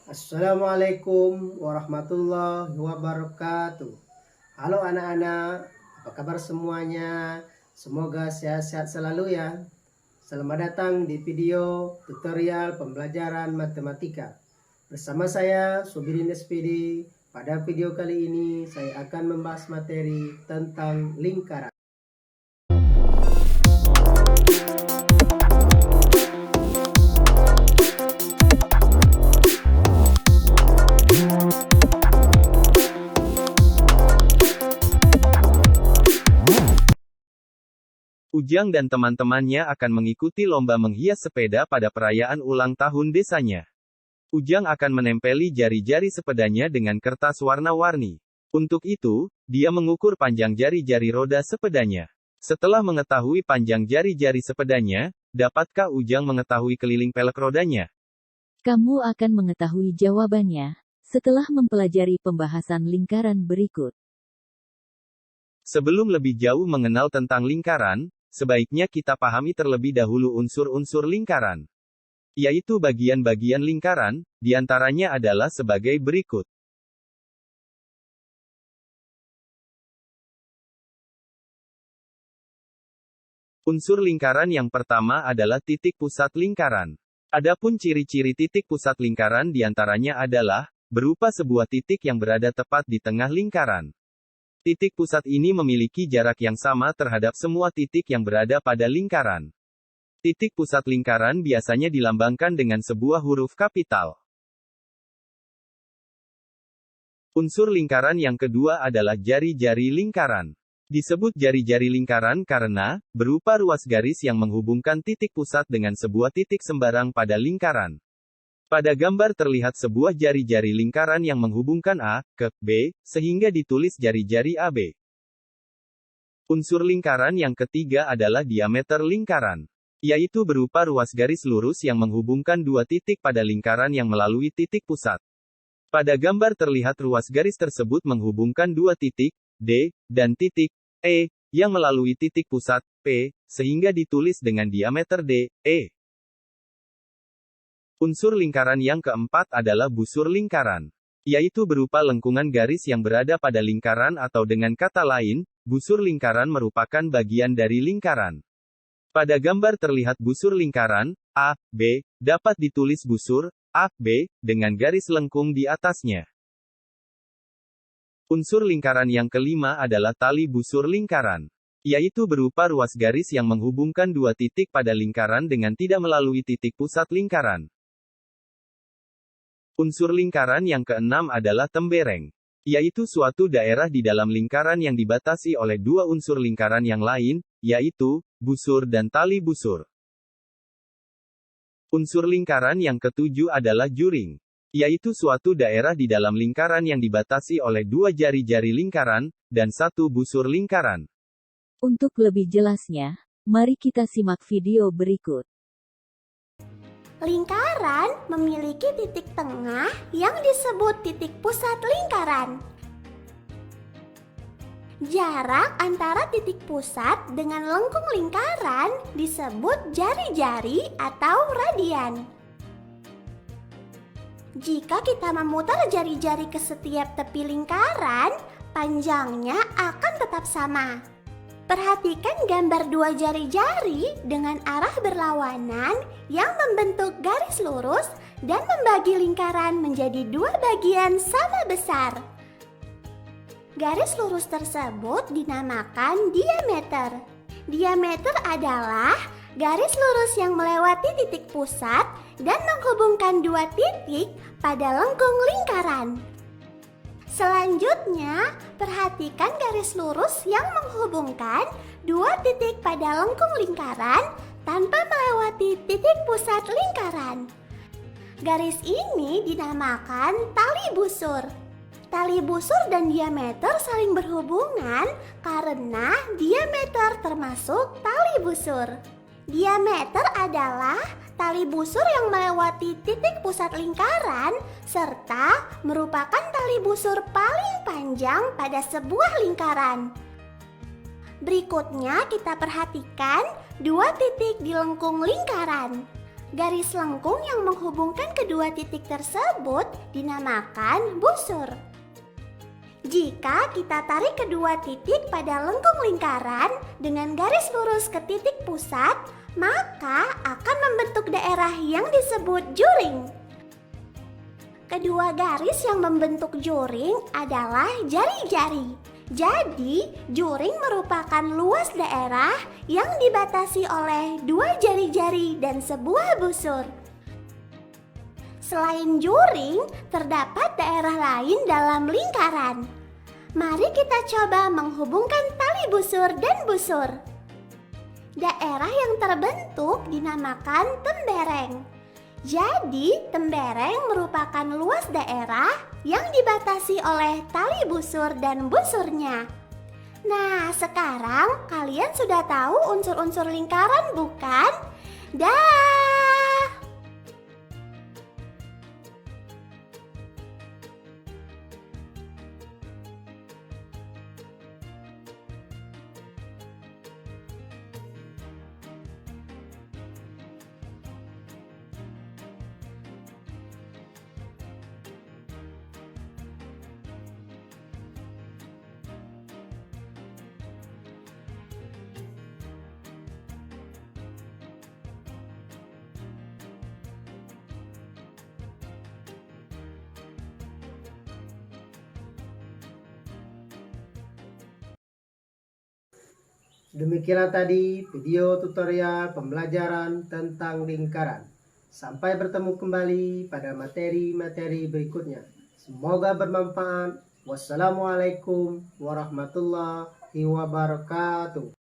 Assalamualaikum warahmatullahi wabarakatuh. Halo anak-anak, apa kabar semuanya? Semoga sehat-sehat selalu ya. Selamat datang di video tutorial pembelajaran matematika. Bersama saya Subirin SPD. Pada video kali ini saya akan membahas materi tentang lingkaran. Ujang dan teman-temannya akan mengikuti lomba menghias sepeda pada perayaan ulang tahun desanya. Ujang akan menempeli jari-jari sepedanya dengan kertas warna-warni. Untuk itu, dia mengukur panjang jari-jari roda sepedanya. Setelah mengetahui panjang jari-jari sepedanya, dapatkah Ujang mengetahui keliling pelek rodanya? Kamu akan mengetahui jawabannya setelah mempelajari pembahasan lingkaran berikut. Sebelum lebih jauh mengenal tentang lingkaran, sebaiknya kita pahami terlebih dahulu unsur-unsur lingkaran, yaitu bagian-bagian lingkaran, diantaranya adalah sebagai berikut. Unsur lingkaran yang pertama adalah titik pusat lingkaran. Adapun ciri-ciri titik pusat lingkaran diantaranya adalah, berupa sebuah titik yang berada tepat di tengah lingkaran. Titik pusat ini memiliki jarak yang sama terhadap semua titik yang berada pada lingkaran. Titik pusat lingkaran biasanya dilambangkan dengan sebuah huruf kapital. Unsur lingkaran yang kedua adalah jari-jari lingkaran. Disebut jari-jari lingkaran karena berupa ruas garis yang menghubungkan titik pusat dengan sebuah titik sembarang pada lingkaran. Pada gambar terlihat sebuah jari-jari lingkaran yang menghubungkan A ke B, sehingga ditulis jari-jari AB. Unsur lingkaran yang ketiga adalah diameter lingkaran, yaitu berupa ruas garis lurus yang menghubungkan dua titik pada lingkaran yang melalui titik pusat. Pada gambar terlihat ruas garis tersebut menghubungkan dua titik, D, dan titik, E, yang melalui titik pusat, P, sehingga ditulis dengan diameter D, E. Unsur lingkaran yang keempat adalah busur lingkaran, yaitu berupa lengkungan garis yang berada pada lingkaran atau dengan kata lain, busur lingkaran merupakan bagian dari lingkaran. Pada gambar terlihat busur lingkaran, A, B, dapat ditulis busur, A, B, dengan garis lengkung di atasnya. Unsur lingkaran yang kelima adalah tali busur lingkaran, yaitu berupa ruas garis yang menghubungkan dua titik pada lingkaran dengan tidak melalui titik pusat lingkaran. Unsur lingkaran yang keenam adalah tembereng, yaitu suatu daerah di dalam lingkaran yang dibatasi oleh dua unsur lingkaran yang lain, yaitu busur dan tali busur. Unsur lingkaran yang ketujuh adalah juring, yaitu suatu daerah di dalam lingkaran yang dibatasi oleh dua jari-jari lingkaran, dan satu busur lingkaran. Untuk lebih jelasnya, mari kita simak video berikut. Lingkaran memiliki titik tengah yang disebut titik pusat lingkaran. Jarak antara titik pusat dengan lengkung lingkaran disebut jari-jari atau radian. Jika kita memutar jari-jari ke setiap tepi lingkaran, panjangnya akan tetap sama. Perhatikan gambar dua jari-jari dengan arah berlawanan yang membentuk garis lurus dan membagi lingkaran menjadi dua bagian sama besar. Garis lurus tersebut dinamakan diameter. Diameter adalah garis lurus yang melewati titik pusat dan menghubungkan dua titik pada lengkung lingkaran. Selanjutnya, perhatikan garis lurus yang menghubungkan dua titik pada lengkung lingkaran tanpa melewati titik pusat lingkaran. Garis ini dinamakan tali busur. Tali busur dan diameter saling berhubungan karena diameter termasuk tali busur. Diameter adalah tali busur yang melewati titik pusat lingkaran serta merupakan tali busur paling panjang pada sebuah lingkaran. Berikutnya kita perhatikan dua titik di lengkung lingkaran. Garis lengkung yang menghubungkan kedua titik tersebut dinamakan busur. Jika kita tarik kedua titik pada lengkung lingkaran dengan garis lurus ke titik pusat, maka akan membentuk daerah yang disebut juring. Kedua garis yang membentuk juring adalah jari-jari. Jadi, juring merupakan luas daerah yang dibatasi oleh dua jari-jari dan sebuah busur. Selain juring, terdapat daerah lain dalam lingkaran. Mari kita coba menghubungkan tali busur dan busur. Daerah yang terbentuk dinamakan tembereng. Jadi, tembereng merupakan luas daerah yang dibatasi oleh tali busur dan busurnya. Nah, sekarang kalian sudah tahu unsur-unsur lingkaran, bukan? Dah! Demikianlah tadi video tutorial pembelajaran tentang lingkaran. Sampai bertemu kembali pada materi-materi berikutnya. Semoga bermanfaat. Wassalamualaikum warahmatullahi wabarakatuh.